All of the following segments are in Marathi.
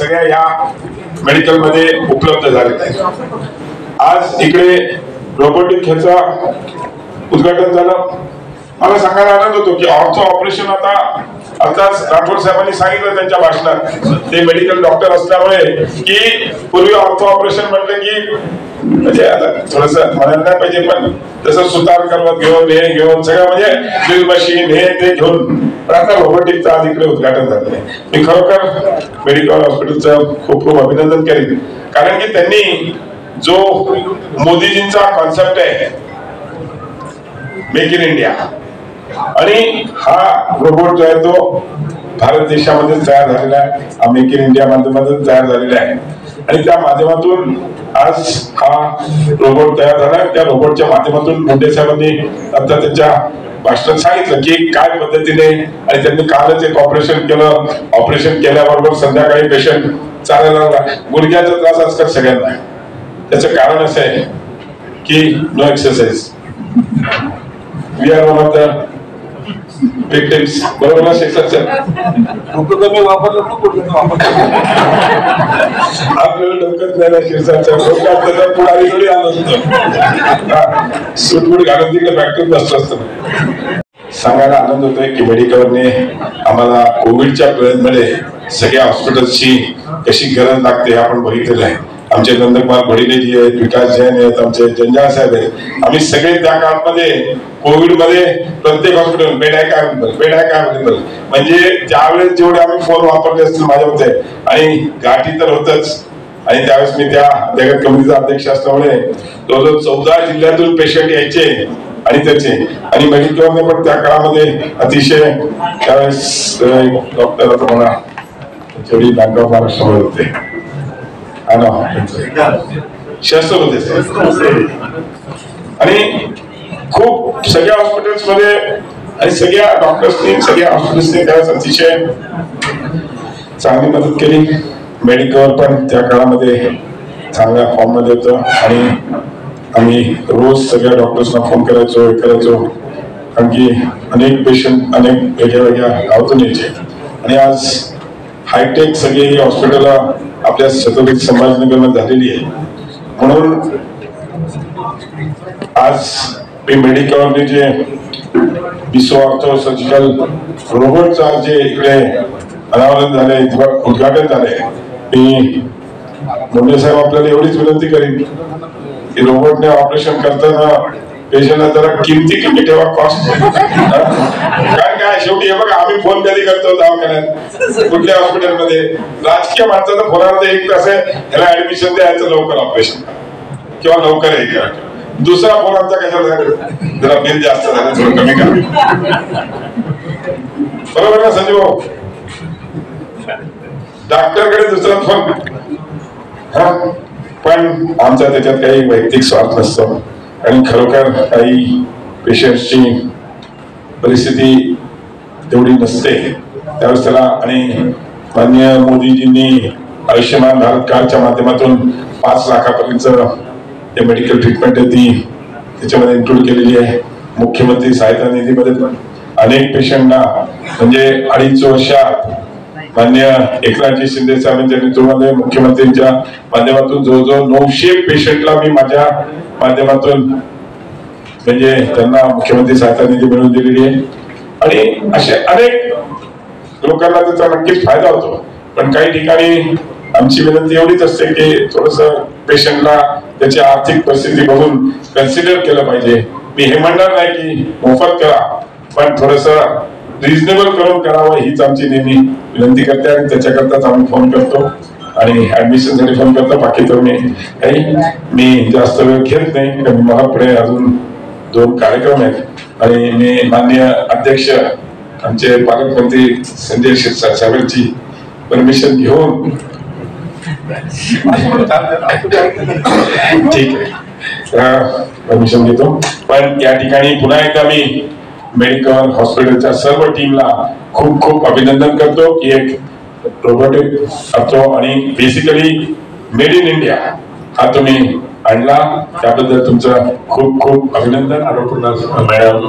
सगळ्या या मेडिकल मध्ये उपलब्ध झालेल्या आहेत। आज इकडे रोबोटिक ह्याचा उद्घाटन झालं। मला सांगायला आनंद होतो की ऑर्थो ऑपरेशन आता राठोड साहेबांनी सांगितलं त्यांच्या भाषणात, ते मेडिकल डॉक्टर असल्यामुळे की पूर्वी ऑर्थो ऑपरेशन म्हटलं की म्हणजे आता थोडस म्हणायला नाही पाहिजे, पण जसं सुतार करवत घेऊन हे घेऊन सगळं म्हणजे ड्रिल मशीन हे ते घेऊन, पण आता रोबोटिकचं आज इकडे उद्घाटन झालंय। मी खरोखर मेडिकल हॉस्पिटलचं खूप खूप अभिनंदन करेन, कारण की त्यांनी जो मोदीजींचा कॉन्सेप्ट आहे मेक इन इंडिया, आणि हा रोबोट जो आहे तो भारत देशामध्ये तयार झालेला आहे, हा मेक इन इंडिया माध्यमातून तयार झालेला आहे, आणि त्या माध्यमातून आज हा रोबोट तयार झाला। त्या रोबोटच्या माध्यमातून मुंडे साहेबांनी आता त्यांच्या भाषणात सांगितलं की काय पद्धतीने, आणि त्यांनी कालच एक ऑपरेशन केलं, ऑपरेशन केल्याबरोबर संध्याकाळी पेशंट चालायला लागला। गुडघ्याचा त्रास आजकाल सगळ्यांना, त्याचं कारण असं आहे की no exercise, we are one of the victims, बरोबर ना शेखर सर? कमी वापरलं आपल्याला डोकंच नाही ना शिरसाच्या डोक्यात पुढारी थोडी आलं असतं, सूटबूट घालून तिकडे फॅक्टरीत बसलं असतं। सांगायला आनंद होतोय की मेडिकलने आम्हाला कोविडच्या पिरियडमध्ये सगळ्या हॉस्पिटल्सची कशी गरज लागते हे आपण बघितलेलं आहे। आमचे नंदकुमार घोडिलेजी आहेत, विकास जैन आहेत, आमचे जंजाळ साहेब आहेत, आम्ही सगळे त्या काळामध्ये कोविड मध्ये प्रत्येक हॉस्पिटल बेड आहे काय अवेलेबल, म्हणजे त्यावेळेस जेवढे आम्ही फोन वापरले असतील माझ्या मते, आणि गाठी तर होतच, आणि त्यावेळेस मी त्या जगत कमिटीचा अध्यक्ष असल्यामुळे जवळजवळ 14 जिल्ह्यातून पेशंट यायचे आणि त्याचे, आणि मेडिकलने पण त्या काळामध्ये अतिशय त्यावेळेस डॉक्टर आता मला जेवढी बँक ऑफ महाराष्ट्रामध्ये होते शास्त्र होते, आणि खूप सगळ्या हॉस्पिटल्स मध्ये आणि सगळ्या डॉक्टर्सनी सगळ्या हॉस्पिटल्सनी त्यावेळेस अतिशय चांगली मदत केली। मेडिकल पण त्या काळामध्ये चांगल्या फॉर्म मध्ये होतं, आणि आम्ही रोज सगळ्या डॉक्टर्सना फोन करायचो कारण की अनेक पेशंट अनेक वेगळ्या वेगळ्या गावातून यायचे, आणि आज हायटेक सगळी ही हॉस्पिटल आपल्या छत्रपती संभाजीनगरमध्ये झालेली आहे। म्हणून आज मी मेडिकलने जे विश्व ऑर्थो सर्जिकल रोबोटचा जे इकडे अनावरण झाले, उद्घाटन झाले, मी मुंडे साहेब आपल्याला एवढीच विनंती करीन की रोबोटने ऑपरेशन करताना पेशंटला जरा किमती कमी ठेवा, कॉस्ट, कारण काय शेवटी हे बघा आम्ही फोन कधी करतो दवाखान्यात कुठल्या हॉस्पिटलमध्ये, राजकीय माणसाचा फोनावर एक तास आहे, ह्याला ऍडमिशन द्यायचं, लवकर ऑपरेशन किंवा लवकर हे करा, दुसरा फोन आमचा कशाला जरा बिल जास्त झालं थोडं कमी करा, बरोबर ना संजीव भाऊ? डॉक्टरकडे दुसरा फोन, हा, पण आमचा त्याच्यात काही वैयक्तिक स्वार्थ नसतो, आणि खरोखर काही पेशंटची परिस्थिती तेवढी नसते त्यावेळेस त्याला, आणि माननीय मोदीजींनी आयुष्यमान भारत कार्डच्या माध्यमातून 5 लाखापर्यंत मेडिकल ट्रीटमेंट आहे ती त्याच्यामध्ये इन्क्लूड केलेली आहे। मुख्यमंत्री सहायता निधीमध्ये पण अनेक पेशंटना म्हणजे 2.5 वर्षात माननीय एकनाथजी शिंदे साहेबांच्या नेतृत्वामध्ये मुख्यमंत्र्यांच्या माध्यमातून जवळजवळ 900 पेशंटला मी माझ्या माध्यमातून म्हणजे त्यांना मुख्यमंत्री सहायता निधी मिळवून दिलेली आहे, आणि असे अनेक लोकांना त्याचा नक्कीच फायदा होतो। पण काही ठिकाणी आमची विनंती एवढीच असते की थोडस पेशंटला त्याची आर्थिक परिस्थिती बघून कन्सिडर केलं पाहिजे। मी हे म्हणणार नाही की मोफत करा, पण थोडस रिजनेबल करून करावं हीच आमची नेहमी विनंती करते, आणि त्याच्याकरताच आम्ही फोन करतो आणि ऍडमिशन साठी फोन करतो। बाकी तर मी जास्त वेळ घेत नाही, कारण मला पुढे अजून 2 कार्यक्रम आहेत, आणि मी माननीय अध्यक्ष आमचे पालकमंत्री संजय शिरसाट साहेबांची परमिशन घेऊन ठीक आहे परमिशन घेतो। पण या ठिकाणी पुन्हा एकदा मी मेडिकल हॉस्पिटलच्या सर्व टीमला खूप खूप अभिनंदन करतो की एक रोबोटिक असतो, आणि बेसिकली मेड इन इंडिया हा तुम्ही आणला, त्याबद्दल तुमचं खूप खूप अभिनंदन। मॅडम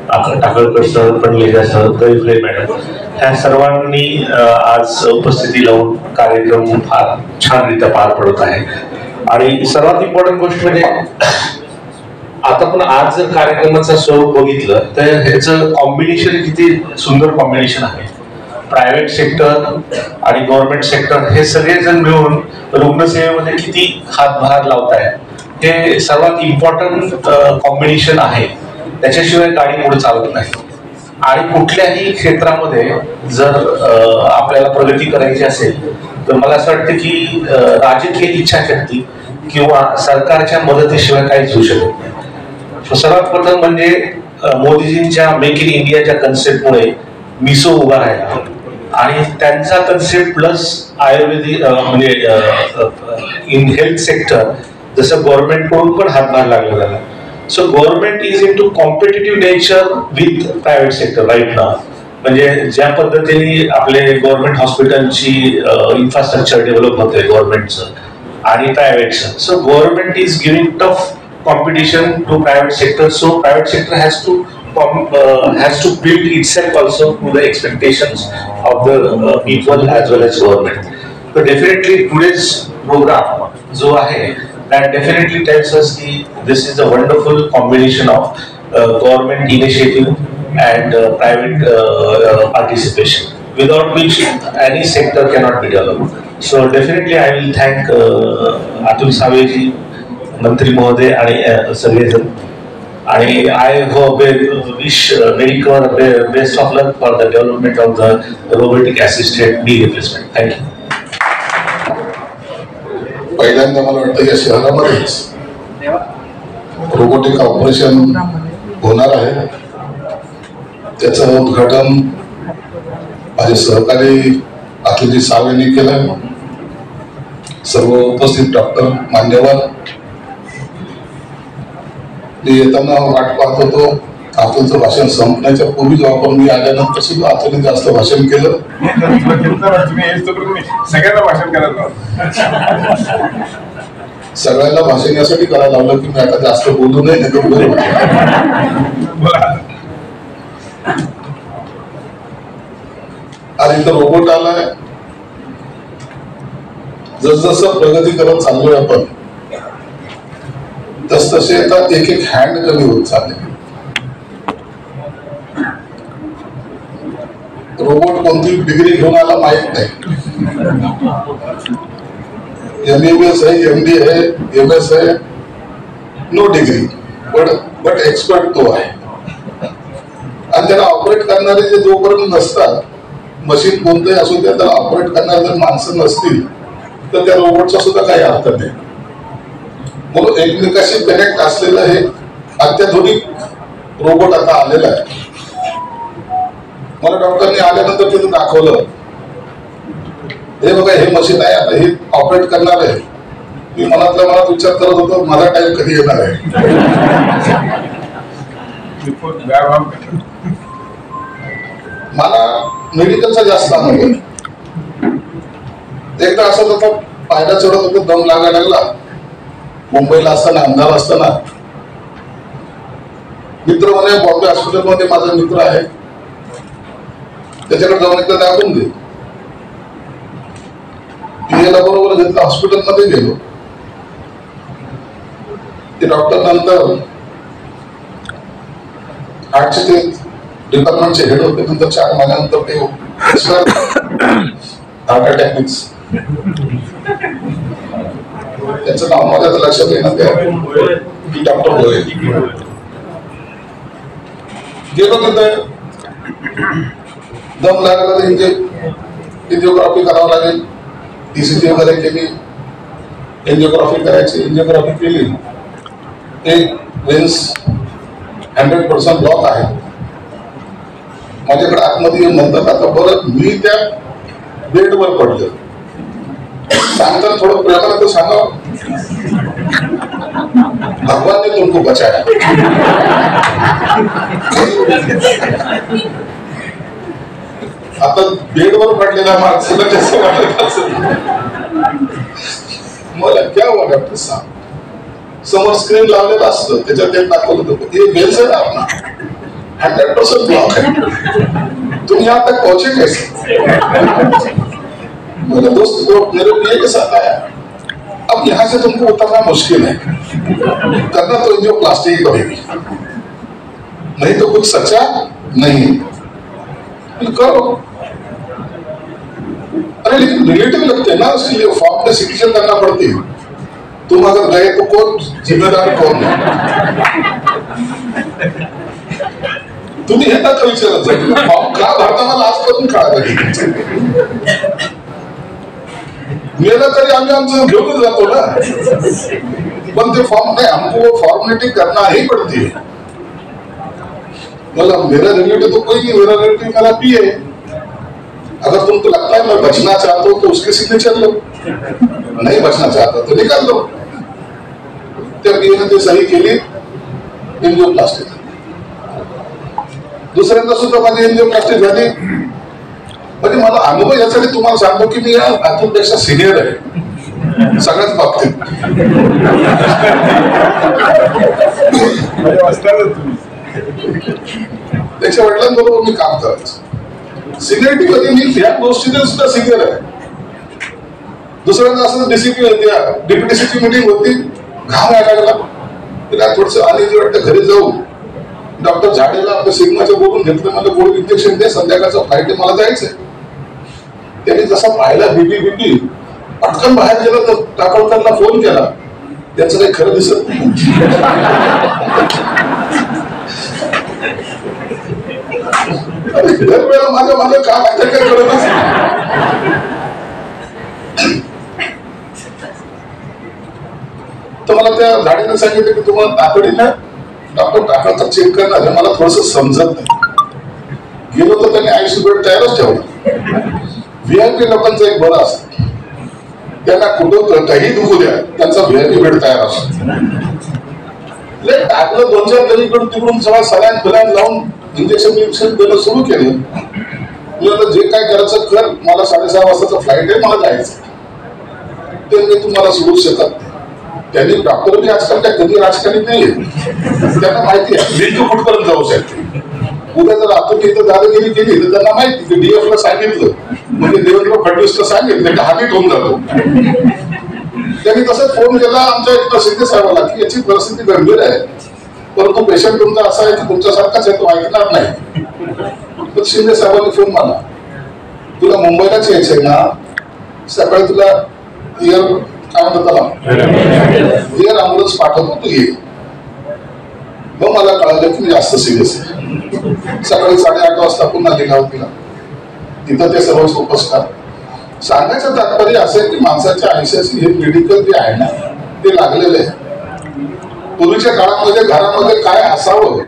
टाकळकर सर, पडलेल्या सर, गैफले मॅडम ह्या सर्वांनी आज उपस्थिती लावून कार्यक्रम फार छानरित्या पार पडत आहे. आणि सर्वात इम्पॉर्टंट गोष्ट म्हणजे आता पण आज जर कार्यक्रमाचं स्वरूप बघितलं तर ह्याचं कॉम्बिनेशन किती सुंदर कॉम्बिनेशन आहे. प्रायव्हेट सेक्टर आणि गव्हर्नमेंट सेक्टर हे सगळेजण मिळून रुग्णसेवेमध्ये किती हातभार लावताय हे सर्वात इम्पॉर्टंट कॉम्बिनेशन आहे. त्याच्याशिवाय गाडी पुढे चालत नाही. आणि कुठल्याही क्षेत्रामध्ये जर आपल्याला प्रगती करायची असेल तर मला असं वाटतं की राजकीय इच्छाशक्ती किंवा सरकारच्या मदतीशिवाय काहीच होऊ शकत नाही. सर्वात प्रथम म्हणजे मोदीजींच्या मेक इन इंडियाच्या कन्सेप्टमुळे मिसो उभा राहिला आणि त्यांचा कन्सेप्ट प्लस आयुर्वेदिक म्हणजे इन हेल्थ सेक्टर जसं गव्हर्नमेंटकडून पण हातभार लागला झाला. So government is into competitive nature with private sector right now. म्हणजे ज्या पद्धतीने आपले गव्हर्नमेंट हॉस्पिटलची इन्फ्रास्ट्रक्चर डेव्हलप होते गव्हर्नमेंटचं आणि प्रायव्हेटचं. So government is giving tough competition to private sector. So private sector has to build itself also to the expectations of the people as well as government. So definitely today's program जो आहे that definitely tells us that this is a wonderful combination of government initiative and private participation, without which any sector cannot be developed. So definitely I will thank Atul Saveji, Mantri Mohoday and सगळेजण. आणि I wish medical best of luck for the development of the robotic assisted knee replacement. Thank you. पहिल्यांदा मला वाटतं या शहरामध्येच रोबोटिक ऑपरेशन होणार आहे. त्याचं उद्घाटन माझे सहकारी अतुलजी सावेंनी केलं. सर्व उपस्थित डॉक्टर मान्यवर. मी येताना वाट पाहत होतो अतुलचं भाषण संपण्याच्या पूर्वी जेव्हा मी आल्यानंतर सुद्धा अतुलने जास्त भाषण केलं. सगळ्यांना भाषण करायला सगळ्यांना भाषण यासाठी करायला लावलं की मी आता जास्त बोलू नये नाही तर आणि इथं रोबोट आलाय. जसजसं प्रगती करत चाललोय आपण तस तसे आता एक एक हँड कमी होत चालले. रोबोट कोणती डिग्री घेऊन आला माहित नाही. MBBS है, MD है, MS है, नो डिग्री बट एक्सपर्ट तो आहे. आणि त्याला ऑपरेट करणारे जे जोपर्यंत नसतात मशीन कोणतंही असू द्या त्याला ऑपरेट करणारे जर माणसं नसतील तर त्या रोबोटचा सुद्धा काही अर्थ नाही. म्हणून एकमेकाशी कनेक्ट असलेलं हे अत्याधुनिक रोबोट आता आलेला आहे. मला डॉक्टरने आल्यानंतर तिथं दाखवलं हे बघा हे मशीन आहे आता हे ऑपरेट करणार आहे. मी मनातल्या मनात विचार करत होतो माझा टाइम कधी येणार आहे. मला मेडिकलचा जास्त अनुभव. एकदा असं होतं पायऱ्या चढत होतो दम लागायला लागला. मुंबईला असताना आमदार असताना मित्र म्हणे बॉम्बे हॉस्पिटलमध्ये माझा मित्र आहे त्याच्याकडे जाऊन एकदा दाखवून दे. याला बरोबर घेतलं हॉस्पिटलमध्ये गेलो. ते डॉक्टर नंतर हार्टचे ते डिपार्टमेंटचे हेड होते. नंतर 4 महिन्यानंतर ते हार्ट अटॅक त्याचं नाव माझ्या लक्षात येणार की डॉक्टर गोयल. गेलो तिथे दम लागला एंजिओग्राफी करावं लागेल. ECG वगैरे केली. एंजिओग्राफी करायची. एंजिओग्राफी केली. एक वेन्स 100% ब्लॉक आहे. माझ्याकडे आतमध्ये येऊन म्हणतात आता बरं मी त्या बेडवर पडलो. सांगतात थोडं प्रेमानं तर सांगा भगवान ने तुमको बचाया. आता बेडवर पडलेल्या माणसाला कसं वाटत असेल मला क्या हुआ डॉक्टर साहब. समोर स्क्रीन लावलेलं असतं त्याच्यात ते दाखवलं होतं हे वेल्स आहे ना 100% ब्लॉक आहे. तुम यहाँ तक पहुंचे कैसे? मेरे दोस्त तो मेरे पिए के साथ आया, अब यहाँ से तुमको उतरना मुश्किल है, करना तो एंजियोप्लास्टी ही पड़ेगी, नहीं तो कुछ सच्चा नहीं करो। अरे लेकिन रिलेटिव लगते हैं ना, इसलिए फॉर्म में सिग्नेचर करना पड़ती है। तुम अगर गए तो कौन जिम्मेदार, कौन है? तुम्ही हे नका विचारत जा, फॉर्म का भरताना आजपासून काळा मेला तरी आम्ही आमचं घेऊन जातो ना, पण ते फॉर्म नहीं, हमको वो फॉर्मेलिटी करना ही पड़ती है। मतलब मेरा रिलेटिव तो कोई नहीं, मेरा रिलेटिव मेरा पिए, अगर तुमको लगता है मैं बचना चाहता हूं तो उसके सिग्नेचर लो, नहीं बचना चाहता तो निकाल दो। त्या पिएने ते सही केली, एंजियोप्लास्टी। दुसऱ्यांदा सुद्धा माझी एंजियोप्लास्टी झाली, म्हणजे मला अनुभव यासाठी तुम्हाला सांगतो की मी या आतूनपेक्षा सिनियर आहे सगळ्याच बाबतीत। त्याच्या वडिलांबरोबर मी काम करायचं, सिनियरिटी मध्ये मी या गोष्टीने सुद्धा सिनियर आहे। दुसऱ्यांदा असं डीसीपी डिप्युटी सीपी मीटिंग होती, घाम यायला लागला, तिला थोडस अनइझी वाटतं, घरी जाऊ। डॉक्टर झाडेला आपल्या सिग्माचं बोलून घेतलं, मला गोळी इंजेक्शन दे, संध्याकाळचं फ्लाईट मला जायचंय। त्यांनी जसा पाहिला बीपी पटकन बाहेर गेला, तर टाकळकरला फोन केला, त्याचं काही खरं दिसत नाही। दर वेळा माझं काम आता काही कळतच तर मला त्या झाडीने सांगितलं की तुम्हाला तातडीनं डॉक्टर टाकळकर चेक करणार आहे, मला थोडस समजत नाही। गेलो तर त्यांनी आयसीयू बेड तयारच ठेवला। व्हीआयपी लोकांचं एक बरं असतं, त्यांना कुठं काही दुखू द्या, त्यांचा व्हीआयपी बेड तयार असतो। टाकलं 2-4 तरी इकडून तिकडून सगळं सलाईन लावून इंजेक्शन देणं सुरू केलं। जे काय करायचं कर, मला 6:30 वाजताचा फ्लाईट आहे, मला जायचं, ते मी तुम्हाला सोडू शकत नाही। त्यांनी डॉक्टर बी आजकाल काय कधी राजकारणी नाहीये, त्यांना माहिती आहे लिंक कुठपर्यंत जाऊ शकते। उद्या जर आतून इथं दादागिरी केली तर त्यांना माहिती की डीएफ ला सांगितलं म्हणजे देवेंद्र फडणवीसला सांगितलं की हानीत होऊन जातो। त्यांनी तसंच फोन केला आमच्या इथं शिंदे साहेबांना की याची परिस्थिती गंभीर आहे, परंतु पेशंट तुमचा असा आहे की तुमच्यासारखाच आहे, तो ऐकणार नाही। तर शिंदे साहेबांनी फोन मारला, तुला मुंबईलाच यायचंय ना, सकाळी तुला काय म्हणतात त्याला एअर ॲम्ब्युलन्स पाठवतो, तू ये। मग मला कळालं की मी जास्त सिरियस आहे। सकाळी 8:30 वाजता पुन्हा निघाव केला, तिथं ते सर्व उपस्कार। सांगायचं तात्पर्य असं आहे की माणसाच्या आयुष्याशी हे मेडिकल जे आहे ना ते लागलेलं आहे। पूर्वीच्या काळामध्ये घरामध्ये काय असावं